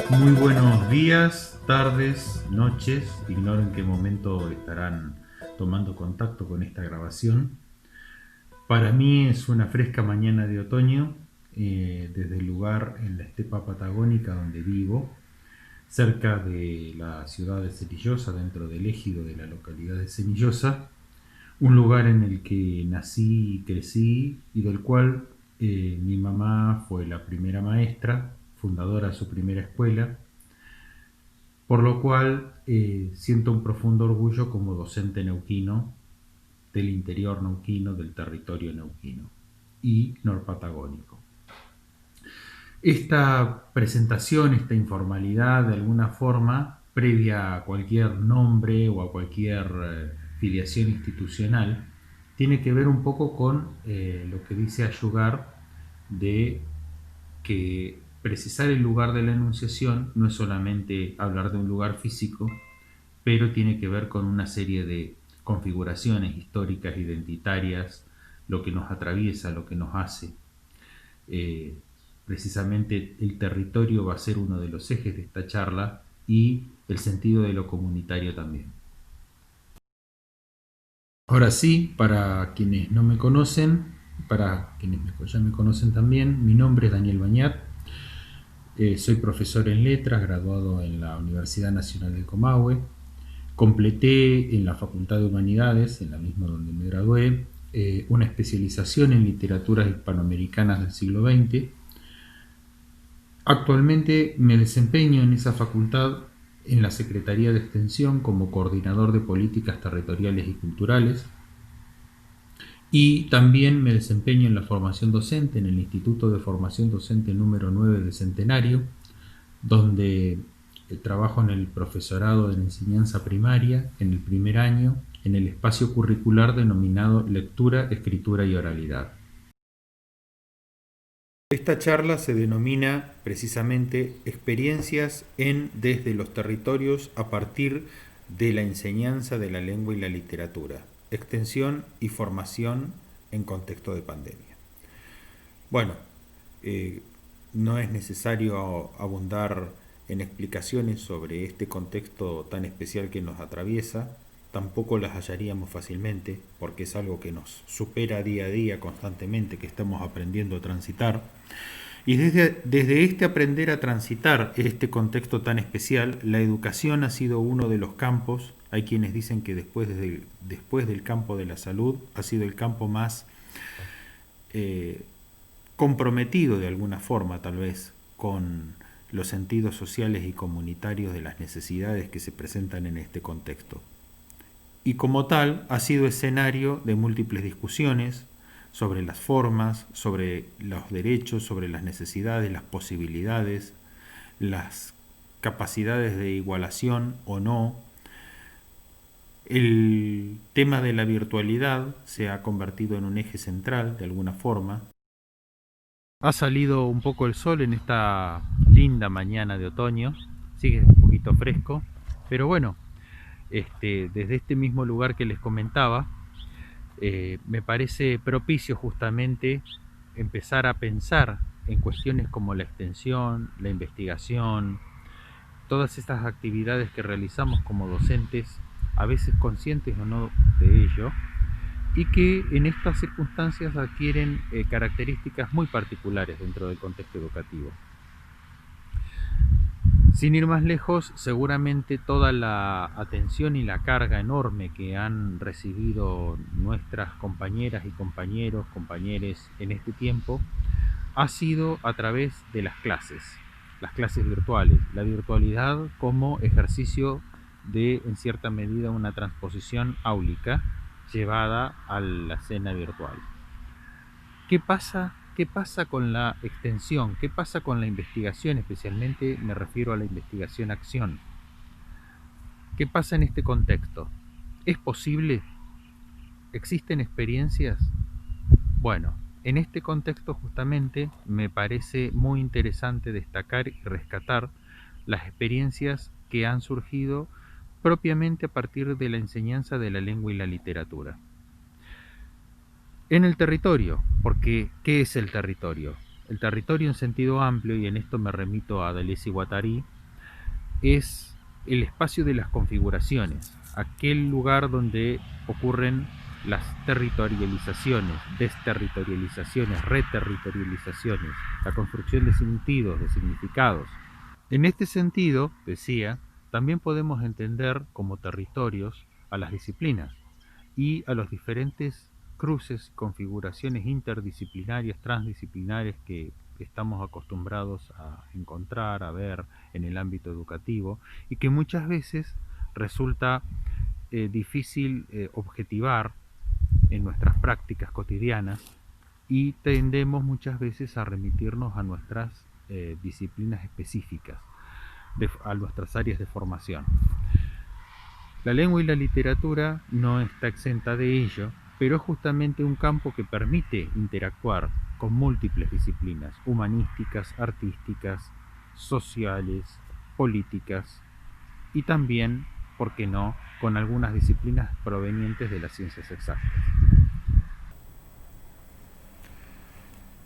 Muy buenos días, tardes, noches. Ignoro en qué momento estarán tomando contacto con esta grabación. Para mí es una fresca mañana de otoño, desde el lugar en la estepa patagónica donde vivo, cerca de la ciudad de Cenillosa, dentro del ejido de la localidad de Cenillosa, un lugar en el que nací y crecí y del cual mi mamá fue la primera maestra, fundadora de su primera escuela, por lo cual siento un profundo orgullo como docente neuquino del interior neuquino, del territorio neuquino y norpatagónico. Esta presentación, esta informalidad, de alguna forma, previa a cualquier nombre o a cualquier filiación institucional, tiene que ver un poco con lo que dice Ayugar de que precisar el lugar de la enunciación no es solamente hablar de un lugar físico, pero tiene que ver con una serie de configuraciones históricas, identitarias, lo que nos atraviesa, lo que nos hace. Precisamente el territorio va a ser uno de los ejes de esta charla y el sentido de lo comunitario también. Ahora sí, para quienes no me conocen, para quienes ya me conocen también, mi nombre es Daniel Bañat, soy profesor en letras, graduado en la Universidad Nacional del Comahue. Completé en la Facultad de Humanidades, en la misma donde me gradué, una especialización en literaturas hispanoamericanas del siglo XX. Actualmente me desempeño en esa facultad en la Secretaría de Extensión como coordinador de políticas territoriales y culturales, y también me desempeño en la formación docente en el Instituto de Formación Docente número 9 de Centenario, donde trabajo en el profesorado de la enseñanza primaria en el primer año, en el espacio curricular denominado Lectura, Escritura y Oralidad. Esta charla se denomina precisamente Experiencias desde los territorios a partir de la enseñanza de la lengua y la literatura, extensión y formación en contexto de pandemia. Bueno, no es necesario abundar en explicaciones sobre este contexto tan especial que nos atraviesa, tampoco las hallaríamos fácilmente, porque es algo que nos supera día a día constantemente, que estamos aprendiendo a transitar. Y desde este aprender a transitar este contexto tan especial, la educación ha sido uno de los campos. Hay quienes dicen que después del campo de la salud ha sido el campo más comprometido de alguna forma, tal vez, con los sentidos sociales y comunitarios de las necesidades que se presentan en este contexto. Y como tal, ha sido escenario de múltiples discusiones sobre las formas, sobre los derechos, sobre las necesidades, las posibilidades, las capacidades de igualación o no. El tema de la virtualidad se ha convertido en un eje central de alguna forma. Ha salido un poco el sol en esta linda mañana de otoño, sigue un poquito fresco, pero bueno, desde este mismo lugar que les comentaba, me parece propicio justamente empezar a pensar en cuestiones como la extensión, la investigación, todas estas actividades que realizamos como docentes, a veces conscientes o no de ello, y que en estas circunstancias adquieren características muy particulares dentro del contexto educativo. Sin ir más lejos, seguramente toda la atención y la carga enorme que han recibido nuestras compañeras y compañeros en este tiempo ha sido a través de las clases virtuales, la virtualidad como ejercicio de, en cierta medida, una transposición áulica llevada a la escena virtual. ¿Qué pasa? ¿Qué pasa con la extensión? ¿Qué pasa con la investigación? Especialmente me refiero a la investigación-acción. ¿Qué pasa en este contexto? ¿Es posible? ¿Existen experiencias? Bueno, en este contexto justamente me parece muy interesante destacar y rescatar las experiencias que han surgido propiamente a partir de la enseñanza de la lengua y la literatura. En el territorio, porque ¿qué es el territorio? El territorio en sentido amplio, y en esto me remito a Deleuze y Guattari, es el espacio de las configuraciones, aquel lugar donde ocurren las territorializaciones, desterritorializaciones, reterritorializaciones, la construcción de sentidos, de significados. En este sentido, decía, también podemos entender como territorios a las disciplinas y a los diferentes cruces y configuraciones interdisciplinarias, transdisciplinarias que estamos acostumbrados a encontrar, a ver en el ámbito educativo y que muchas veces resulta difícil objetivar en nuestras prácticas cotidianas y tendemos muchas veces a remitirnos a nuestras disciplinas específicas, a nuestras áreas de formación. La lengua y la literatura no está exenta de ello, pero es justamente un campo que permite interactuar con múltiples disciplinas humanísticas, artísticas, sociales, políticas y también, ¿por qué no?, con algunas disciplinas provenientes de las ciencias exactas.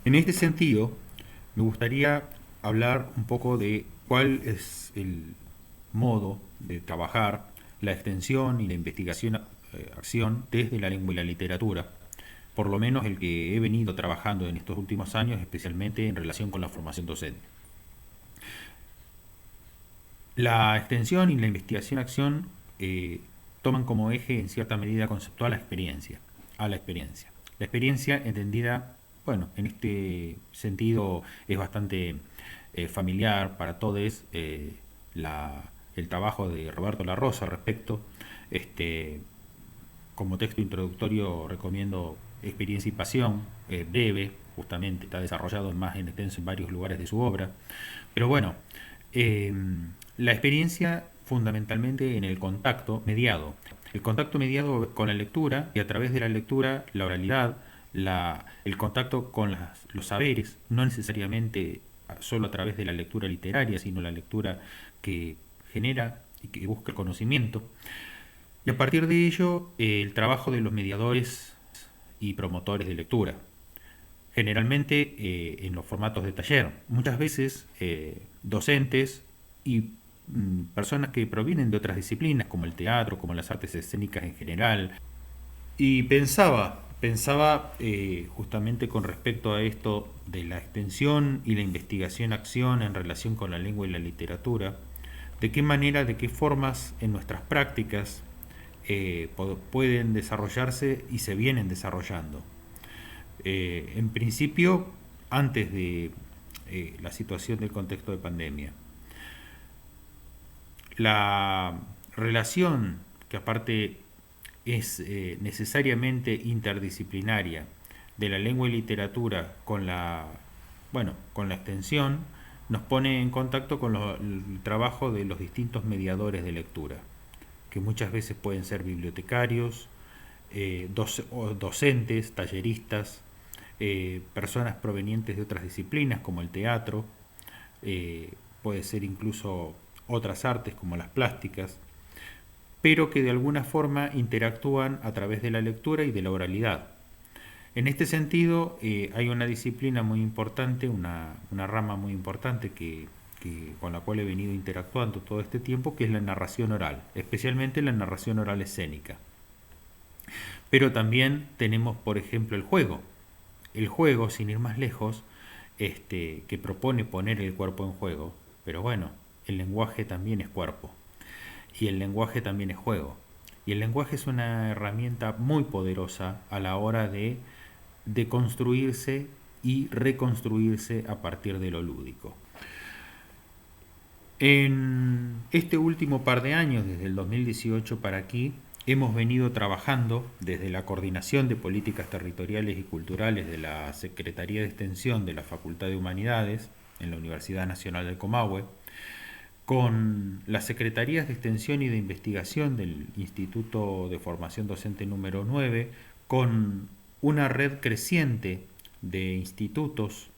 En este sentido, me gustaría hablar un poco de cuál es el modo de trabajar la extensión y la investigación acción desde la lengua y la literatura, por lo menos el que he venido trabajando en estos últimos años, especialmente en relación con la formación docente. La extensión y la investigación-acción toman como eje en cierta medida conceptual la experiencia. La experiencia entendida, bueno, en este sentido es bastante familiar para todos el trabajo de Roberto La Rosa respecto. Como texto introductorio recomiendo Experiencia y Pasión, breve, justamente, está desarrollado más en extenso en varios lugares de su obra. Pero bueno, la experiencia fundamentalmente en el contacto mediado con la lectura y a través de la lectura, la oralidad, el contacto con los saberes, no necesariamente solo a través de la lectura literaria, sino la lectura que genera y que busca el conocimiento. Y a partir de ello, el trabajo de los mediadores y promotores de lectura, generalmente en los formatos de taller, muchas veces docentes y personas que provienen de otras disciplinas como el teatro, como las artes escénicas en general. Y pensaba justamente con respecto a esto de la extensión y la investigación-acción en relación con la lengua y la literatura, de qué manera, de qué formas en nuestras prácticas pueden desarrollarse y se vienen desarrollando. En principio, antes de la situación del contexto de pandemia. La relación, que aparte es necesariamente interdisciplinaria, de la lengua y literatura con la extensión, nos pone en contacto con el trabajo de los distintos mediadores de lectura, que muchas veces pueden ser bibliotecarios, docentes, talleristas, personas provenientes de otras disciplinas como el teatro, puede ser incluso otras artes como las plásticas, pero que de alguna forma interactúan a través de la lectura y de la oralidad. En este sentido, hay una disciplina muy importante, una rama muy importante con la cual he venido interactuando todo este tiempo, que es la narración oral, especialmente la narración oral escénica. Pero también tenemos, por ejemplo, el juego. El juego, sin ir más lejos, que propone poner el cuerpo en juego, pero bueno, el lenguaje también es cuerpo y el lenguaje también es juego, y el lenguaje es una herramienta muy poderosa a la hora de construirse y reconstruirse a partir de lo lúdico. En este último par de años, desde el 2018 para aquí, hemos venido trabajando desde la Coordinación de Políticas Territoriales y Culturales de la Secretaría de Extensión de la Facultad de Humanidades en la Universidad Nacional del Comahue, con las Secretarías de Extensión y de Investigación del Instituto de Formación Docente número 9, con una red creciente de institutos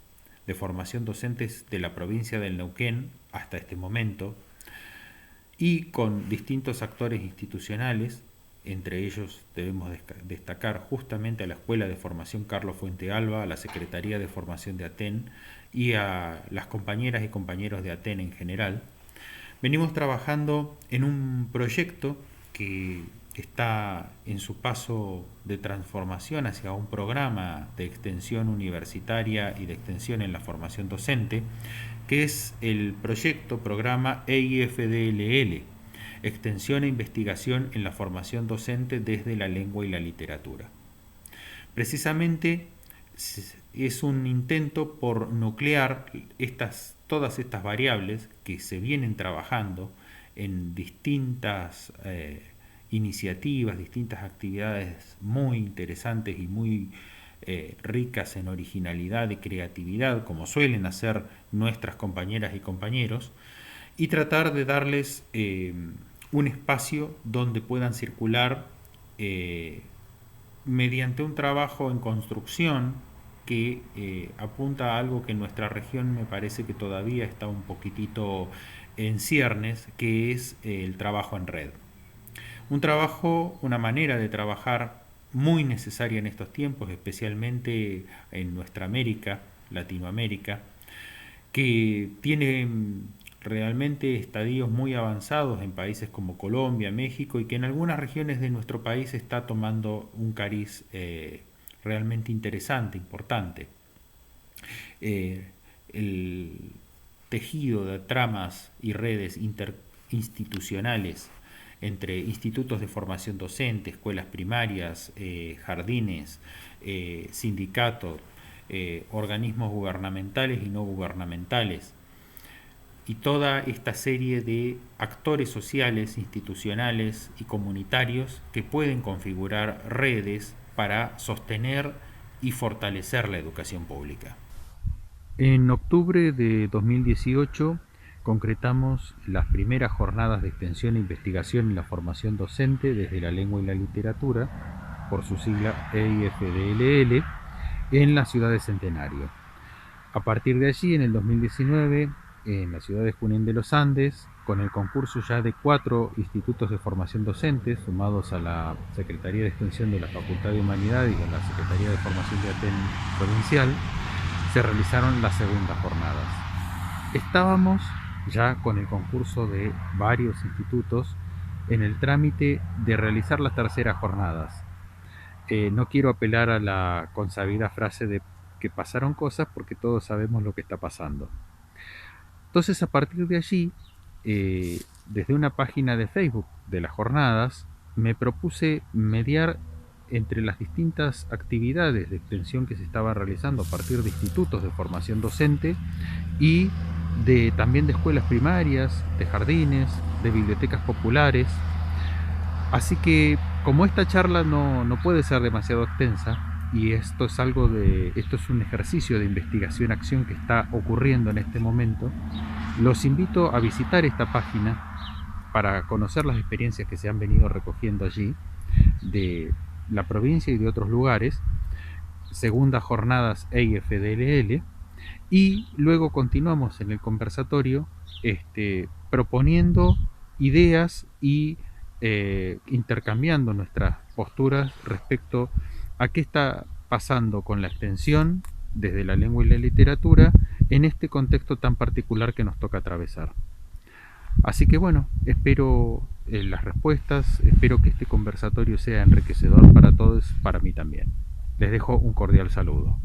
de formación docentes de la provincia del Neuquén hasta este momento, y con distintos actores institucionales. Entre ellos debemos destacar justamente a la Escuela de Formación Carlos Fuente Alba, a la Secretaría de Formación de Aten y a las compañeras y compañeros de Aten en general, Venimos trabajando en un proyecto que está en su paso de transformación hacia un programa de extensión universitaria y de extensión en la formación docente, que es el programa EIFDLL, Extensión e Investigación en la Formación Docente desde la Lengua y la Literatura. Precisamente es un intento por nuclear todas estas variables que se vienen trabajando en distintas iniciativas, distintas actividades muy interesantes y muy ricas en originalidad y creatividad, como suelen hacer nuestras compañeras y compañeros, y tratar de darles un espacio donde puedan circular mediante un trabajo en construcción que apunta a algo que en nuestra región me parece que todavía está un poquitito en ciernes, que es el trabajo en red. Una manera de trabajar muy necesaria en estos tiempos, especialmente en nuestra América, Latinoamérica, que tiene realmente estadios muy avanzados en países como Colombia, México, y que en algunas regiones de nuestro país está tomando un cariz realmente interesante, importante. El tejido de tramas y redes interinstitucionales entre institutos de formación docente, escuelas primarias, jardines, sindicatos, organismos gubernamentales y no gubernamentales, y toda esta serie de actores sociales, institucionales y comunitarios que pueden configurar redes para sostener y fortalecer la educación pública. En octubre de 2018 concretamos las primeras jornadas de extensión e investigación en la formación docente desde la lengua y la literatura, por su sigla EIFDLL, en la ciudad de Centenario. A partir de allí, en el 2019, en la ciudad de Junín de los Andes, con el concurso ya de 4 institutos de formación docente, sumados a la Secretaría de Extensión de la Facultad de Humanidades y a la Secretaría de Formación de Aten Provincial, se realizaron las segundas jornadas. Estábamos ya con el concurso de varios institutos en el trámite de realizar las terceras jornadas. No quiero apelar a la consabida frase de que pasaron cosas, porque todos sabemos lo que está pasando. Entonces, a partir de allí, desde una página de Facebook de las jornadas, me propuse mediar entre las distintas actividades de extensión que se estaban realizando a partir de institutos de formación docente y también de escuelas primarias, de jardines, de bibliotecas populares. Así que, como esta charla no puede ser demasiado extensa, y esto es un ejercicio de investigación-acción que está ocurriendo en este momento, los invito a visitar esta página para conocer las experiencias que se han venido recogiendo allí de la provincia y de otros lugares, segundas jornadas EIFDLL, y luego continuamos en el conversatorio proponiendo ideas y intercambiando nuestras posturas respecto a qué está pasando con la extensión desde la lengua y la literatura en este contexto tan particular que nos toca atravesar. Así que bueno, espero las respuestas, espero que este conversatorio sea enriquecedor para todos, para mí también. Les dejo un cordial saludo.